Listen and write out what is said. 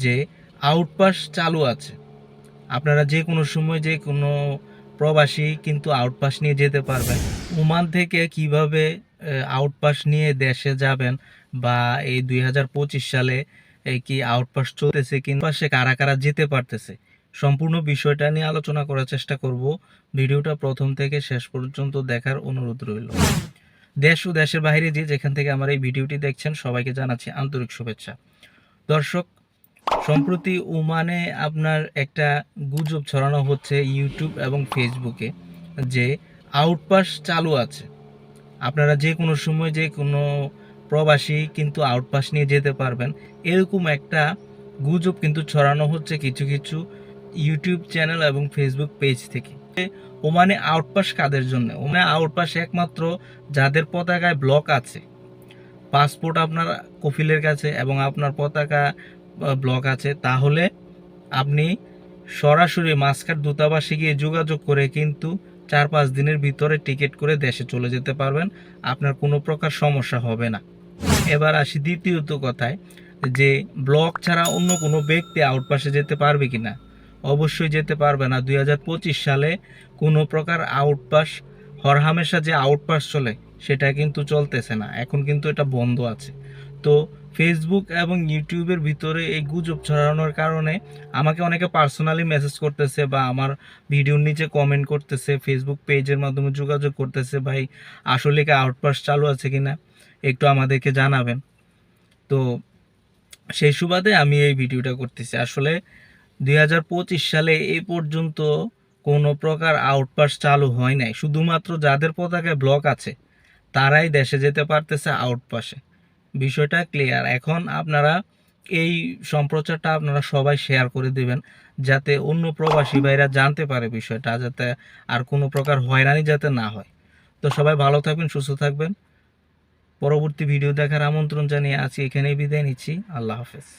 যে আউটপাস চালু আছে। আপনারা যে কোনো সময় যে কোনো প্রবাসী কিন্তু আউটপাস নিয়ে যেতে পারবেন। ওমান থেকে কিভাবে আউটপাস নিয়ে দেশে যাবেন, বা এই 2025 সালে কি আউটপাস চলতেছে কিংবা সে কারা কারা যেতে পারতেছে, সম্পূর্ণ বিষয়টা নিয়ে আলোচনা করার চেষ্টা করব। ভিডিওটা প্রথম থেকে শেষ পর্যন্ত দেখার অনুরোধ রইল। দেশ ও দেশের বাইরে যেখান থেকে আমার এই ভিডিওটি দেখছেন সবাইকে জানাচ্ছি আন্তরিক শুভেচ্ছা। দর্শক, সম্প্রতি ওমানে আপনার একটা গুজব ছড়ানো হচ্ছে ইউটিউব এবং ফেসবুকে যে আউটপাস চালু আছে। আপনারা যে কোনো সময় যে কোনো প্রবাসী কিন্তু আউটপাস নিয়ে যেতে পারবেন, এরকম একটা গুজব কিন্তু ছড়ানো হচ্ছে কিছু কিছু ইউটিউব চ্যানেল এবং ফেসবুক পেজ থেকে। ওমানে আউটপাস কাদের জন্য? ওমানে আউটপাস একমাত্র যাদের পতাকায় ব্লক আছে, পাসপোর্ট আপনার কফিলের কাছে এবং আপনার পতাকা ব্লক আছে, তাহলে আপনি সরাসরি মাস্কাট দূতাবাসে গিয়ে যোগাযোগ করে কিন্তু 4-5 দিনের ভিতরে টিকিট করে দেশে চলে যেতে পারবেন। আপনার কোনো প্রকার সমস্যা হবে না। এবার আসি দ্বিতীয়ত কথায়, যে ব্লক ছাড়া অন্য কোনো ব্যক্তি আউটপাসে যেতে পারবে কিনা? অবশ্যই যেতে পারবে না। 2025 সালে কোনো প্রকার আউটপাস, হরহামেশা যে আউটপাস চলে সেটা কিন্তু চলতেছে না, এখন কিন্তু এটা বন্ধ আছে। তো ফেসবুক এবং ইউটিউবের ভিতরে এই গুজব ছড়ানোর কারণে আমাকে অনেকে পার্সোনালি মেসেজ করতেছে বা আমার ভিডিওর নিচে কমেন্ট করতেছে, ফেসবুক পেজের মাধ্যমে যোগাযোগ করতেছে, ভাই আসলে কি আউটপাস চালু আছে কিনা একটু আমাদেরকে জানাবেন। তো সেই সুবাদে আমি এই ভিডিওটা করতেছি। আসলে 2025 সালে এই পর্যন্ত কোনো প্রকার আউটপাস চালু হয় নাই। শুধুমাত্র যাদের পতাকায় ব্লক আছে তারাই দেশে যেতে পারতেছে আউটপাসে। বিষয়টা ক্লিয়ার। এখন আপনারা এই সম্প্রচারটা আপনারা সবাই শেয়ার করে দিবেন, যাতে অন্য প্রবাসী ভাইরা জানতে পারে বিষয়টা, যাতে আর কোনো প্রকার হয়রানি যাতে না হয়। তো সবাই ভালো থাকবেন, সুস্থ থাকবেন। পরবর্তী ভিডিও দেখার আমন্ত্রণ জানিয়ে আছি এখানেই বিদায় নিচ্ছি। আল্লাহ হাফেজ।